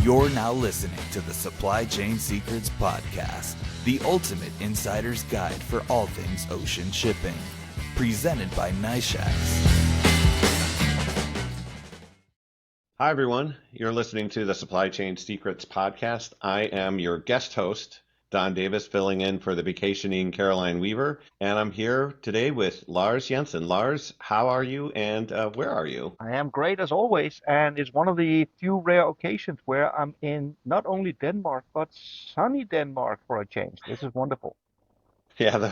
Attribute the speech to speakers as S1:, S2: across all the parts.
S1: You're now listening to the Supply Chain Secrets Podcast, the ultimate insider's guide for all things ocean shipping. Presented by NYFI.
S2: Hi, everyone. You're listening to the Supply Chain Secrets Podcast. I am your guest host, Don Davis, filling in for the vacationing Caroline Weaver. And I'm here today with Lars Jensen. Lars, how are you and where are you?
S3: I am great as always, and it's one of the few rare occasions where I'm in not only Denmark, but sunny Denmark for a change. This is wonderful.
S2: Yeah,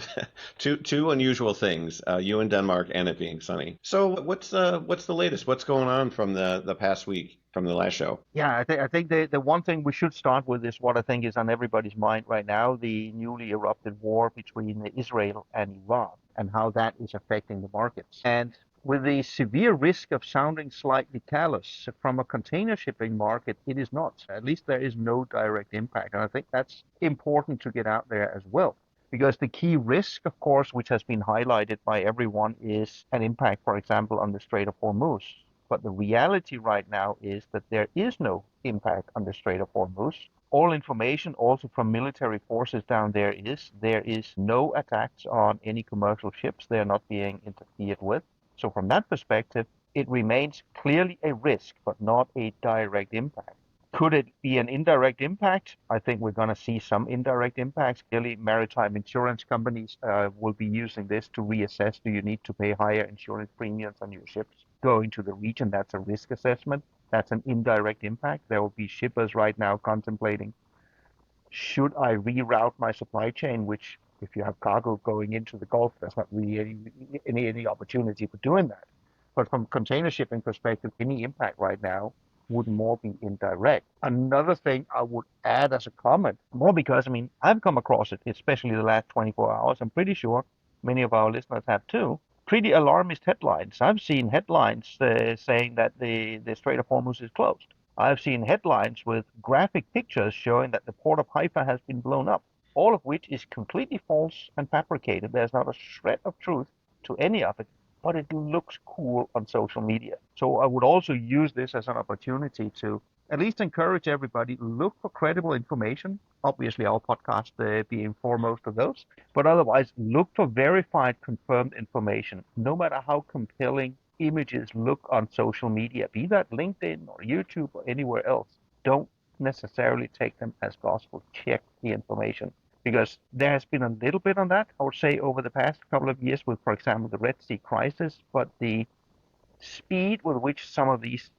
S2: two unusual things, you in Denmark and it being sunny. So what's the latest? What's going on from the past week, from the last show?
S3: Yeah, I think the one thing we should start with is what I think is on everybody's mind right now, the newly erupted war between Israel and Iran and how that is affecting the markets. And with the severe risk of sounding slightly callous, from a container shipping market, it is not. At least there is no direct impact. And I think that's important to get out there as well. Because the key risk, of course, which has been highlighted by everyone, is an impact, for example, on the Strait of Hormuz. But the reality right now is that there is no impact on the Strait of Hormuz. All information, also from military forces down there is no attacks on any commercial ships. They are not being interfered with. So from that perspective, it remains clearly a risk, but not a direct impact. Could it be an indirect impact? I think we're going to see some indirect impacts. Clearly, maritime insurance companies will be using this to reassess, do you need to pay higher insurance premiums on your ships going to the region? That's a risk assessment. That's an indirect impact. There will be shippers right now contemplating, should I reroute my supply chain, which if you have cargo going into the Gulf, there's not really any opportunity for doing that. But from a container shipping perspective, any impact right now would more be indirect. Another thing I would add as a comment, more because, I've come across it, especially the last 24 hours. I'm pretty sure many of our listeners have too. Pretty alarmist headlines. I've seen headlines saying that the Strait of Hormuz is closed. I've seen headlines with graphic pictures showing that the port of Haifa has been blown up, all of which is completely false and fabricated. There's not a shred of truth to any of it, but it looks cool on social media. So I would also use this as an opportunity to at least encourage everybody, look for credible information. Obviously, our podcast being foremost of those, but otherwise look for verified, confirmed information, no matter how compelling images look on social media, be that LinkedIn or YouTube or anywhere else. Don't necessarily take them as gospel. Check the information. Because there has been a little bit on that, I would say, over the past couple of years with, for example, the Red Sea crisis, but the speed with which some of these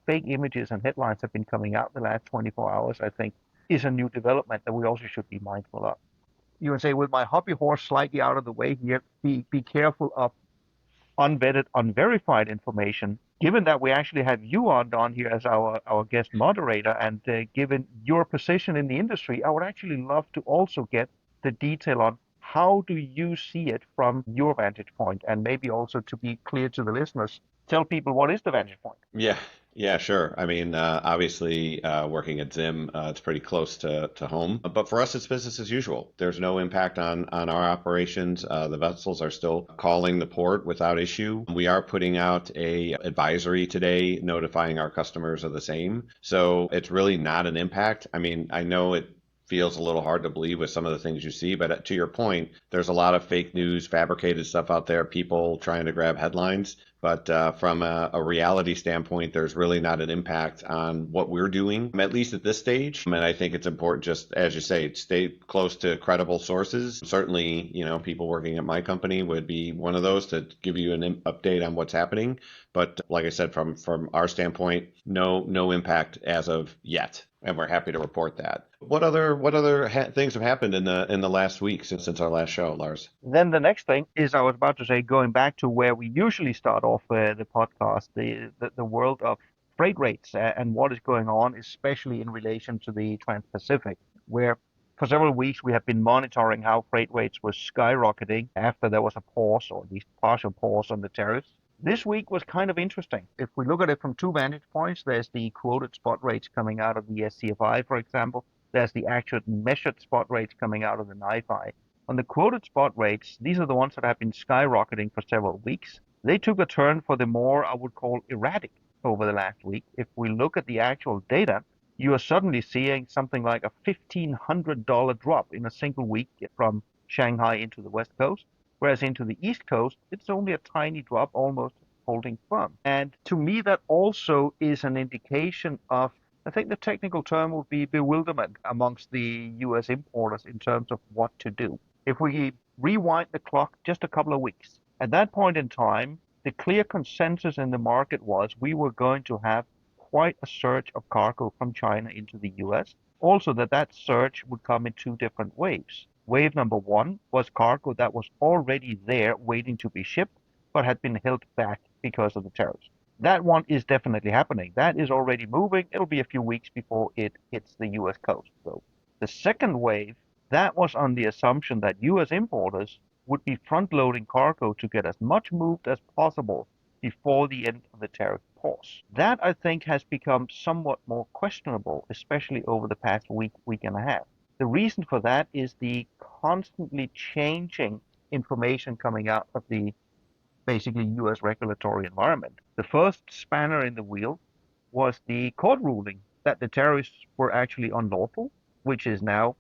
S3: fake images and headlines have been coming out the last 24 hours, I think, is a new development that we also should be mindful of. You would say, with my hobby horse slightly out of the way here, be careful of unvetted, unverified information. Given that we actually have you on, Don, here as our guest moderator, and given your position in the industry, I would actually love to also get the detail on how do you see it from your vantage point, and maybe also, to be clear to the listeners, tell people what is the vantage point.
S2: Yeah, sure. Obviously, working at Zim, it's pretty close to home. But for us, it's business as usual. There's no impact on our operations. The vessels are still calling the port without issue. We are putting out a advisory today notifying our customers of the same. So it's really not an impact. I know it feels a little hard to believe with some of the things you see, but to your point, there's a lot of fake news, fabricated stuff out there, people trying to grab headlines. But from a reality standpoint, there's really not an impact on what we're doing, at least at this stage. And I think it's important, just as you say, stay close to credible sources. Certainly, people working at my company would be one of those to give you an update on what's happening. But like I said, from our standpoint, no impact as of yet. And we're happy to report that. What other things have happened in the last week since our last show, Lars?
S3: Then the next thing is, I was about to say, going back to where we usually start off the podcast, the world of freight rates and what is going on, especially in relation to the Trans-Pacific, where for several weeks we have been monitoring how freight rates were skyrocketing after there was a pause, or at least partial pause, on the tariffs. This week was kind of interesting. If we look at it from two vantage points, there's the quoted spot rates coming out of the SCFI, for example. There's the actual measured spot rates coming out of the NYFI. On the quoted spot rates, these are the ones that have been skyrocketing for several weeks. They took a turn for the more, I would call, erratic over the last week. If we look at the actual data, you are suddenly seeing something like a $1,500 drop in a single week from Shanghai into the West Coast, whereas into the East Coast, it's only a tiny drop, almost holding firm. And to me, that also is an indication of, I think the technical term would be bewilderment amongst the US importers in terms of what to do. If we rewind the clock just a couple of weeks, at that point in time, the clear consensus in the market was we were going to have quite a surge of cargo from China into the US. Also, that surge would come in two different waves. Wave number one was cargo that was already there waiting to be shipped, but had been held back because of the tariffs. That one is definitely happening. That is already moving. It'll be a few weeks before it hits the US coast, though. The second wave, that was on the assumption that US importers would be front loading cargo to get as much moved as possible before the end of the tariff pause. That, I think, has become somewhat more questionable, especially over the past week, week and a half. The reason for that is the constantly changing information coming out of the basically US regulatory environment. The first spanner in the wheel was the court ruling that the tariffs were actually unlawful, which is now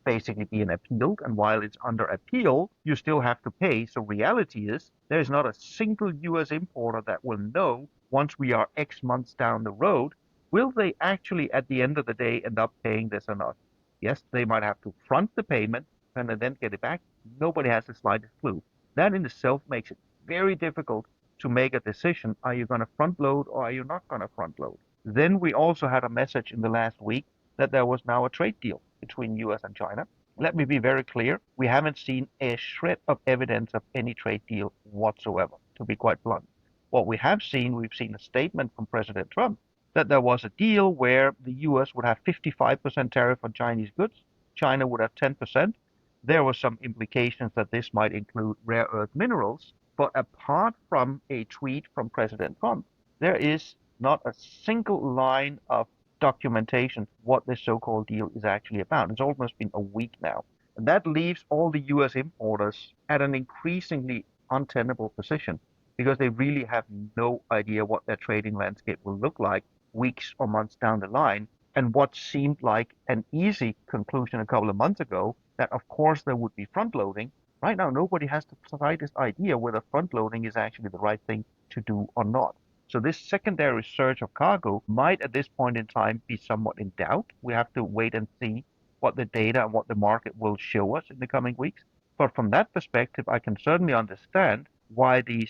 S3: basically being appealed. And while it's under appeal, you still have to pay. So reality is there's not a single US importer that will know once we are X months down the road, will they actually at the end of the day end up paying this or not? Yes, they might have to front the payment and then get it back. Nobody has the slightest clue. That in itself makes it very difficult to make a decision. Are you going to front load or are you not going to front load? Then we also had a message in the last week that there was now a trade deal between US and China. Let me be very clear. We haven't seen a shred of evidence of any trade deal whatsoever, to be quite blunt. What we have seen, we've seen a statement from President Trump that there was a deal where the US would have 55% tariff on Chinese goods, China would have 10%. There were some implications that this might include rare earth minerals. But apart from a tweet from President Trump, there is not a single line of documentation what this so-called deal is actually about. It's almost been a week now. And that leaves all the US importers at an increasingly untenable position because they really have no idea what their trading landscape will look like weeks or months down the line. And what seemed like an easy conclusion a couple of months ago, that of course there would be front loading. Right now, nobody has the slightest idea whether front loading is actually the right thing to do or not. So this secondary surge of cargo might at this point in time be somewhat in doubt. We have to wait and see what the data and what the market will show us in the coming weeks. But from that perspective, I can certainly understand why the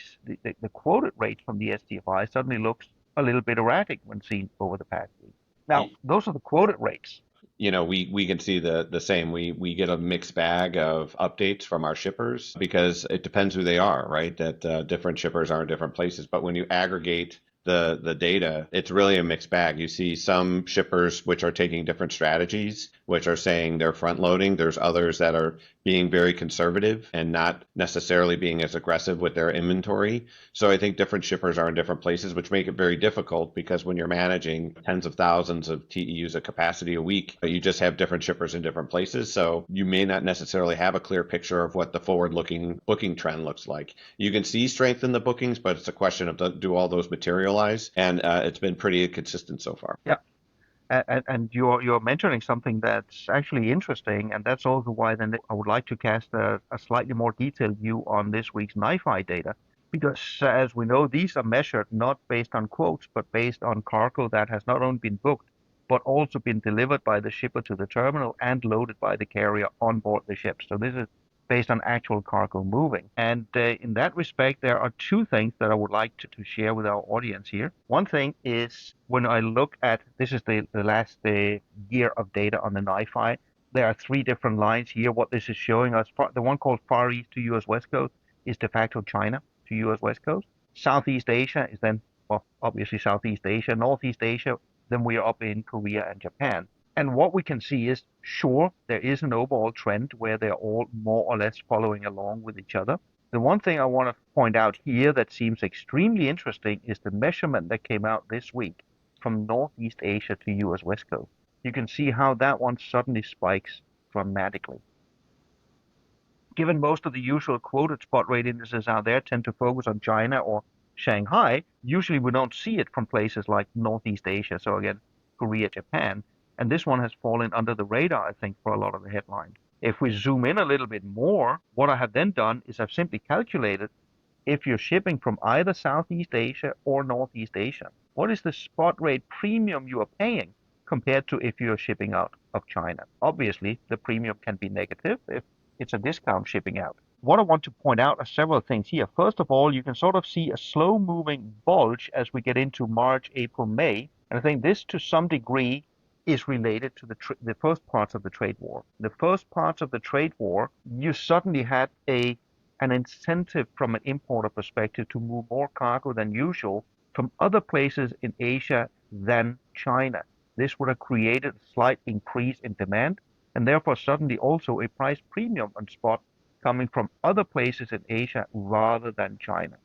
S3: quoted rate from the SDFI suddenly looks a little bit erratic when seen over the past week. Now, those are the quoted rates.
S2: We can see the same. We get a mixed bag of updates from our shippers because it depends who they are, right? That different shippers are in different places. But when you aggregate the data, it's really a mixed bag. You see some shippers which are taking different strategies, which are saying they're front loading. There's others that are being very conservative and not necessarily being as aggressive with their inventory. So I think different shippers are in different places, which make it very difficult because when you're managing tens of thousands of TEUs of capacity a week, you just have different shippers in different places. So you may not necessarily have a clear picture of what the forward-looking booking trend looks like. You can see strength in the bookings, but it's a question of do all those materialize? And it's been pretty consistent so far.
S3: Yeah. And you're mentioning something that's actually interesting, and that's also why then I would like to cast a slightly more detailed view on this week's NYFI data, because as we know, these are measured not based on quotes, but based on cargo that has not only been booked, but also been delivered by the shipper to the terminal and loaded by the carrier on board the ship. So this is based on actual cargo moving. And in that respect, there are two things that I would like to share with our audience here. One thing is when I look at, this is the last year of data on the NYFI, there are three different lines here. What this is showing us, the one called Far East to US West Coast is de facto China to US West Coast. Southeast Asia is then, well, obviously Southeast Asia, Northeast Asia, then we are up in Korea and Japan. And what we can see is, sure, there is an overall trend where they're all more or less following along with each other. The one thing I want to point out here that seems extremely interesting is the measurement that came out this week from Northeast Asia to US West Coast. You can see how that one suddenly spikes dramatically. Given most of the usual quoted spot rate indices out there tend to focus on China or Shanghai, usually we don't see it from places like Northeast Asia. So again, Korea, Japan. And this one has fallen under the radar, I think, for a lot of the headlines. If we zoom in a little bit more, what I have then done is I've simply calculated if you're shipping from either Southeast Asia or Northeast Asia, what is the spot rate premium you are paying compared to if you're shipping out of China? Obviously, the premium can be negative if it's a discount shipping out. What I want to point out are several things here. First of all, you can sort of see a slow moving bulge as we get into March, April, May. And I think this to some degree is related to the first parts of the trade war. The first parts of the trade war, you suddenly had an incentive from an importer perspective to move more cargo than usual from other places in Asia than China. This would have created a slight increase in demand and therefore suddenly also a price premium on spot coming from other places in Asia rather than China.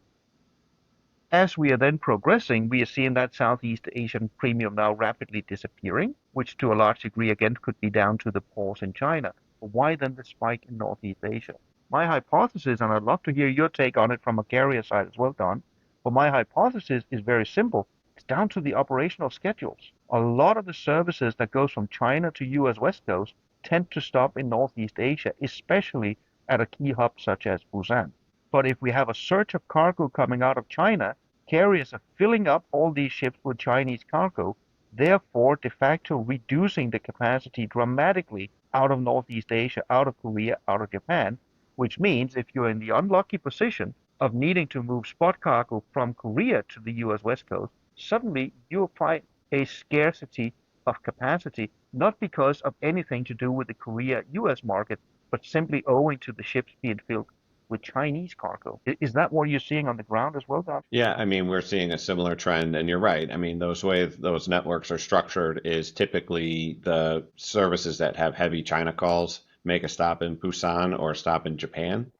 S3: As we are then progressing, we are seeing that Southeast Asian premium now rapidly disappearing, which to a large degree again could be down to the pause in China. But why then the spike in Northeast Asia? My hypothesis, and I'd love to hear your take on it from a carrier side as well, Don, but my hypothesis is very simple. It's down to the operational schedules. A lot of the services that goes from China to U.S. West Coast tend to stop in Northeast Asia, especially at a key hub such as Busan. But if we have a surge of cargo coming out of China, carriers are filling up all these ships with Chinese cargo, therefore de facto reducing the capacity dramatically out of Northeast Asia, out of Korea, out of Japan, which means if you're in the unlucky position of needing to move spot cargo from Korea to the US West Coast, suddenly you'll find a scarcity of capacity, not because of anything to do with the Korea-US market, but simply owing to the ships being filled with Chinese cargo. Is that what you're seeing on the ground as well, Don?
S2: Yeah, I mean, we're seeing a similar trend, and you're right. I mean, those ways those networks are structured is typically the services that have heavy China calls make a stop in Busan or a stop in Japan,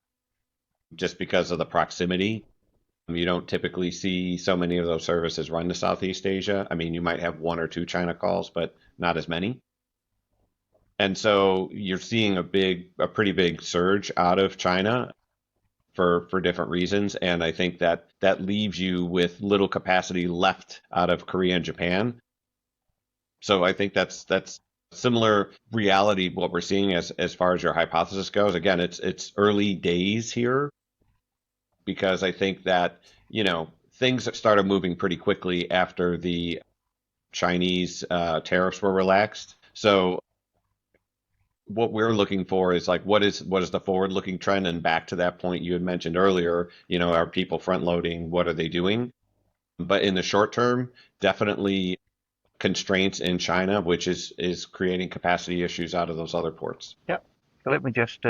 S2: just because of the proximity. You don't typically see so many of those services run to Southeast Asia. I mean, you might have one or two China calls, but not as many. And so you're seeing a pretty big surge out of China for different reasons. And I think that that leaves you with little capacity left out of Korea and Japan. So I think that's similar reality what we're seeing as far as your hypothesis goes. Again, it's early days here because I think that, things started moving pretty quickly after the Chinese tariffs were relaxed. So what we're looking for is like what is the forward looking trend, and back to that point you had mentioned earlier, are people front loading, what are they doing? But in the short term, definitely constraints in China, which is creating capacity issues out of those other ports.
S3: Yeah. So let me just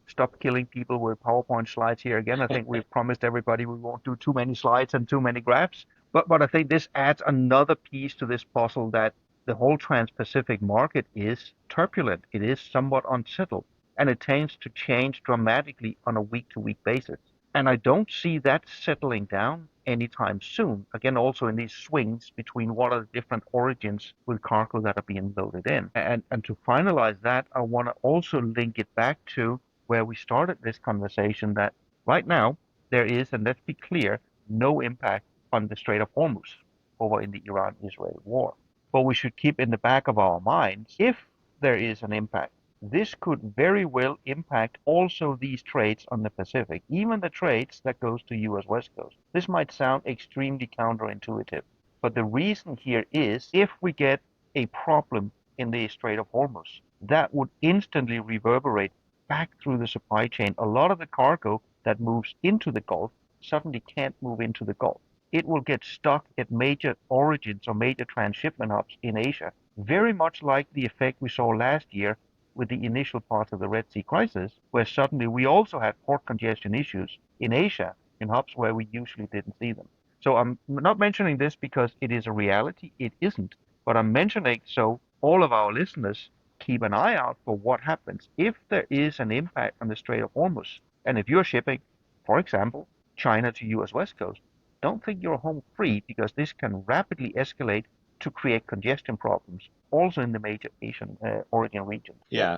S3: stop killing people with PowerPoint slides here again. I think we've promised everybody we won't do too many slides and too many graphs. But I think this adds another piece to this puzzle that the whole Trans-Pacific market is turbulent. It is somewhat unsettled, and it tends to change dramatically on a week-to-week basis. And I don't see that settling down anytime soon. Again, also in these swings between what are the different origins with cargo that are being loaded in. And to finalize that, I want to also link it back to where we started this conversation that right now there is, and let's be clear, no impact on the Strait of Hormuz over in the Iran-Israel war. But we should keep in the back of our minds, if there is an impact, this could very well impact also these trades on the Pacific, even the trades that goes to US West Coast. This might sound extremely counterintuitive, but the reason here is if we get a problem in the Strait of Hormuz, that would instantly reverberate back through the supply chain. A lot of the cargo that moves into the Gulf suddenly can't move into the Gulf. It will get stuck at major origins or major transshipment hubs in Asia, very much like the effect we saw last year with the initial parts of the Red Sea crisis, where suddenly we also had port congestion issues in Asia, in hubs where we usually didn't see them. So I'm not mentioning this because it is a reality. It isn't. But I'm mentioning so all of our listeners keep an eye out for what happens if there is an impact on the Strait of Hormuz. And if you're shipping, for example, China to US West Coast, don't think you're home free because this can rapidly escalate to create congestion problems also in the major Asian origin regions.
S2: Yeah.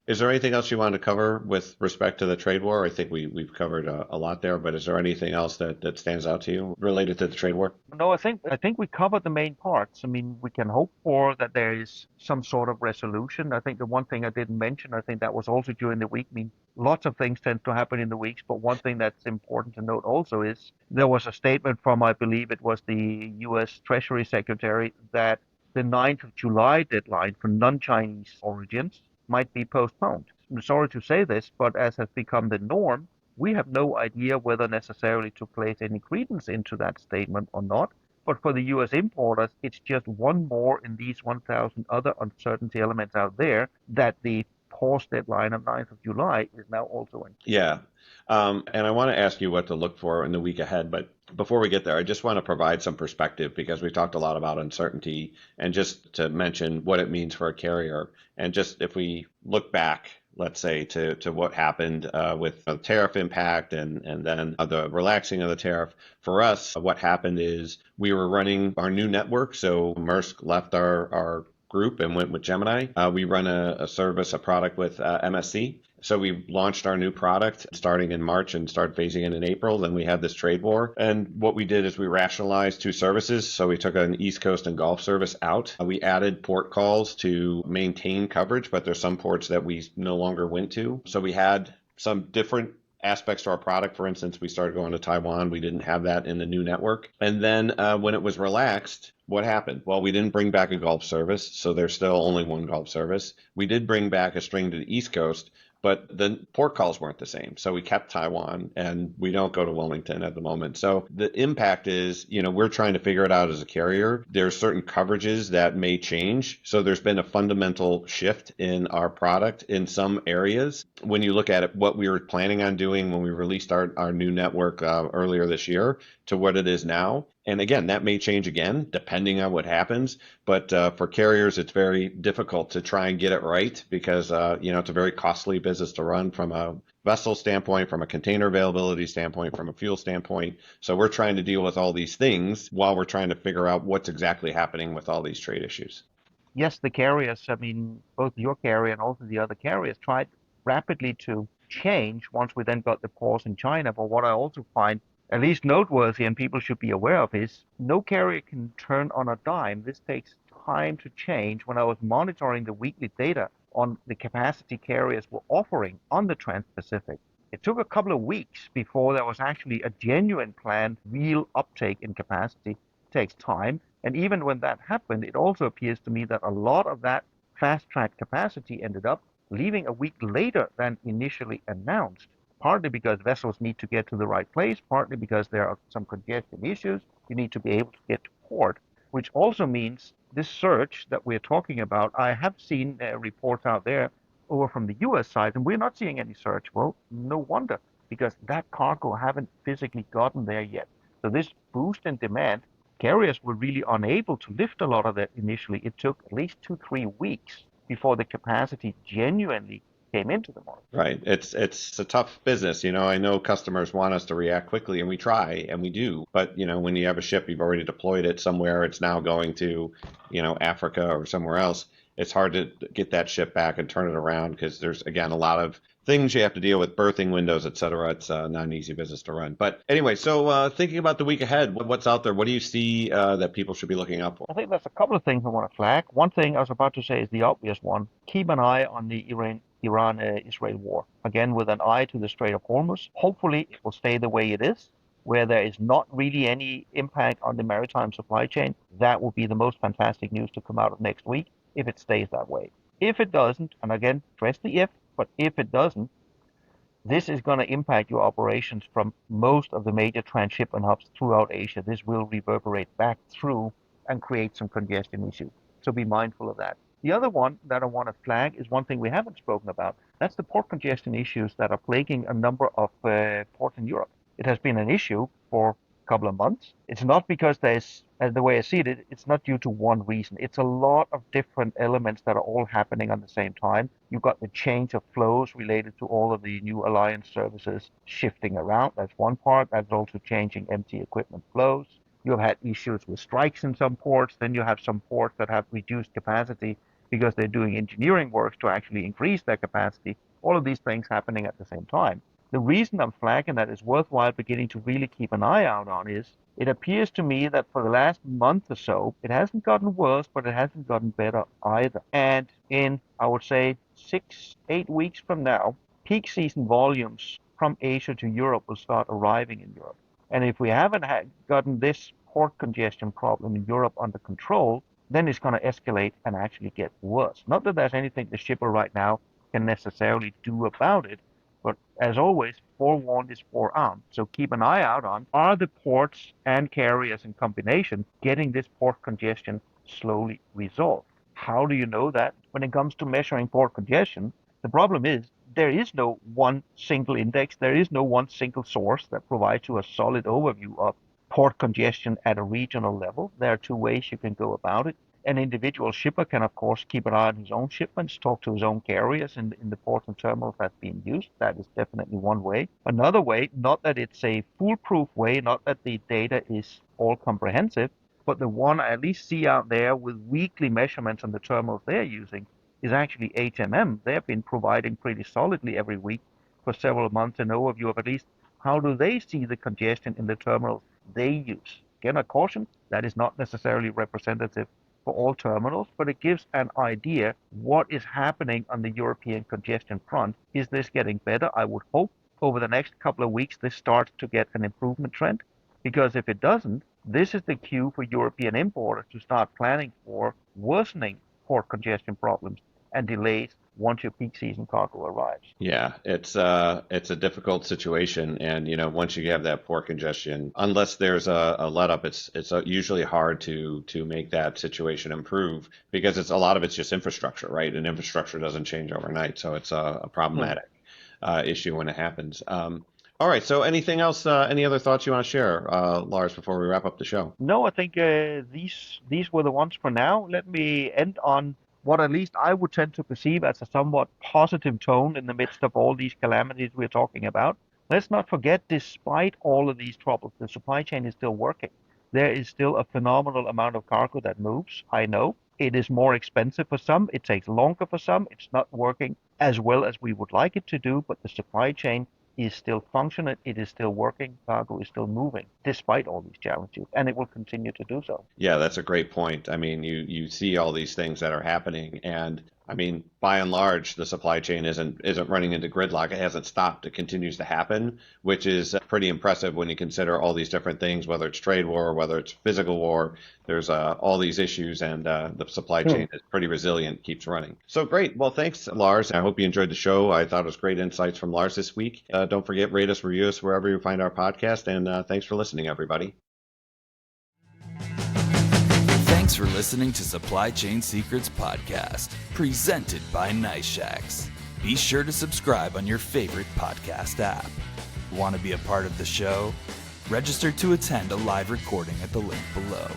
S2: Is there anything else you want to cover with respect to the trade war? I think we've covered a lot there, but is there anything else that stands out to you related to the trade war?
S3: No, I think we covered the main parts. I mean, we can hope for that there is some sort of resolution. I think the one thing I didn't mention, I think that was also during the week. I mean, lots of things tend to happen in the weeks, but one thing that's important to note also is there was a statement from, I believe it was the U.S. Treasury Secretary, that the 9th of July deadline for non-Chinese origins might be postponed. I'm sorry to say this, but as has become the norm, we have no idea whether necessarily to place any credence into that statement or not. But for the U.S. importers, it's just one more in these 1,000 other uncertainty elements out there that the pause deadline of 9th of July is now also in.
S2: Yeah. And I want to ask you what to look for in the week ahead. But before we get there, I just want to provide some perspective because we talked a lot about uncertainty and just to mention what it means for a carrier. And just if we look back, let's say, to what happened with the tariff impact and then the relaxing of the tariff. For us, what happened is we were running our new network. So Maersk left our group and went with Gemini. We run a service, a product with MSC. So we launched our new product starting in March and started phasing in April. Then we had this trade war. And what we did is we rationalized two services. So we took an East Coast and Gulf service out. We added port calls to maintain coverage, but there's some ports that we no longer went to. So we had some different aspects to our product. For instance, we started going to Taiwan. We didn't have that in the new network. And then when it was relaxed, what happened? Well, we didn't bring back a Gulf service. So there's still only one Gulf service. We did bring back a string to the East Coast, but the port calls weren't the same. So we kept Taiwan and we don't go to Wilmington at the moment. So the impact is, we're trying to figure it out as a carrier. There's certain coverages that may change. So there's been a fundamental shift in our product in some areas. When you look at it, what we were planning on doing when we released our new network earlier this year to what it is now. And again, that may change again, depending on what happens. But for carriers, it's very difficult to try and get it right because, it's a very costly business to run from a vessel standpoint, from a container availability standpoint, from a fuel standpoint. So we're trying to deal with all these things while we're trying to figure out what's exactly happening with all these trade issues.
S3: Yes, the carriers, I mean, both your carrier and also the other carriers tried rapidly to change once we then got the pause in China. But what I also find at least noteworthy and people should be aware of is no carrier can turn on a dime. This takes time to change. When I was monitoring the weekly data on the capacity carriers were offering on the Trans-Pacific, it took a couple of weeks before there was actually a genuine planned real uptake in capacity. It takes time. And even when that happened, it also appears to me that a lot of that fast-track capacity ended up leaving a week later than initially announced, partly because vessels need to get to the right place, partly because there are some congestion issues. You need to be able to get to port, which also means this surge that we're talking about. I have seen reports out there over from the U.S. side, and we're not seeing any surge. Well, no wonder, because that cargo haven't physically gotten there yet. So this boost in demand, carriers were really unable to lift a lot of that initially. It took at least 2-3 weeks before the capacity genuinely came into the market.
S2: Right. It's a tough business. I know customers want us to react quickly and we try and we do. But, when you have a ship, you've already deployed it somewhere, it's now going to, Africa or somewhere else. It's hard to get that ship back and turn it around because there's, again, a lot of things you have to deal with, berthing windows, et cetera. It's not an easy business to run. But anyway, so thinking about the week ahead, what's out there? What do you see that people should be looking out for?
S3: I think there's a couple of things I want to flag. One thing I was about to say is the obvious one. Keep an eye on the Iran-Israel war. Again, with an eye to the Strait of Hormuz. Hopefully, it will stay the way it is, where there is not really any impact on the maritime supply chain. That will be the most fantastic news to come out of next week if it stays that way. If it doesn't, and again, stress the if, but if it doesn't, this is going to impact your operations from most of the major transshipment hubs throughout Asia. This will reverberate back through and create some congestion issues. So be mindful of that. The other one that I want to flag is one thing we haven't spoken about. That's the port congestion issues that are plaguing a number of ports in Europe. It has been an issue for a couple of months. It's not because there's, the way I see it, it's not due to one reason. It's a lot of different elements that are all happening at the same time. You've got the change of flows related to all of the new alliance services shifting around. That's one part. That's also changing empty equipment flows. You've had issues with strikes in some ports. Then you have some ports that have reduced capacity because they're doing engineering works to actually increase their capacity. All of these things happening at the same time. The reason I'm flagging that is worthwhile beginning to really keep an eye out on is it appears to me that for the last month or so, it hasn't gotten worse, but it hasn't gotten better either. And in, I would say, 6, 8 weeks from now, peak season volumes from Asia to Europe will start arriving in Europe. And if we haven't gotten this port congestion problem in Europe under control, then it's going to escalate and actually get worse. Not that there's anything the shipper right now can necessarily do about it, but as always, forewarned is forearmed. So keep an eye out on, are the ports and carriers in combination getting this port congestion slowly resolved? How do you know that? When it comes to measuring port congestion, the problem is there is no one single index. There is no one single source that provides you a solid overview of port congestion at a regional level. There are two ways you can go about it. An individual shipper can, of course, keep an eye on his own shipments, talk to his own carriers in the ports and terminals that's being used. That is definitely one way. Another way, not that it's a foolproof way, not that the data is all comprehensive, but the one I at least see out there with weekly measurements on the terminals they're using is actually HMM. They've been providing pretty solidly every week for several months an overview of at least how do they see the congestion in the terminals they use. Again, a caution, that is not necessarily representative for all terminals, but it gives an idea what is happening on the European congestion front. Is this getting better? I would hope over the next couple of weeks this starts to get an improvement trend, because if it doesn't, this is the cue for European importers to start planning for worsening port congestion problems and delays once your peak season cargo arrives.
S2: Yeah, it's a difficult situation, and once you have that port congestion, unless there's a let up, it's usually hard to make that situation improve, because a lot of it's just infrastructure, right? And infrastructure doesn't change overnight, so it's a problematic issue when it happens. All right, so anything else? Any other thoughts you want to share, Lars, before we wrap up the show?
S3: No, I think these were the ones for now. Let me end on what at least I would tend to perceive as a somewhat positive tone in the midst of all these calamities we're talking about. Let's not forget, despite all of these troubles, the supply chain is still working. There is still a phenomenal amount of cargo that moves. I know it is more expensive for some. It takes longer for some. It's not working as well as we would like it to do, but the supply chain is still functioning, it is still working, cargo is still moving, despite all these challenges, and it will continue to do so.
S2: Yeah, that's a great point. I mean, you see all these things that are happening, and I mean, by and large, the supply chain isn't running into gridlock. It hasn't stopped. It continues to happen, which is pretty impressive when you consider all these different things, whether it's trade war, whether it's physical war. There's all these issues, and the supply chain is pretty resilient, keeps running. So great. Well, thanks, Lars. I hope you enjoyed the show. I thought it was great insights from Lars this week. Don't forget, rate us, review us wherever you find our podcast, and thanks for listening, everybody.
S1: Thanks for listening to Supply Chain Secrets Podcast, presented by NYFI. Be sure to subscribe on your favorite podcast app. Want to be a part of the show? Register to attend a live recording at the link below.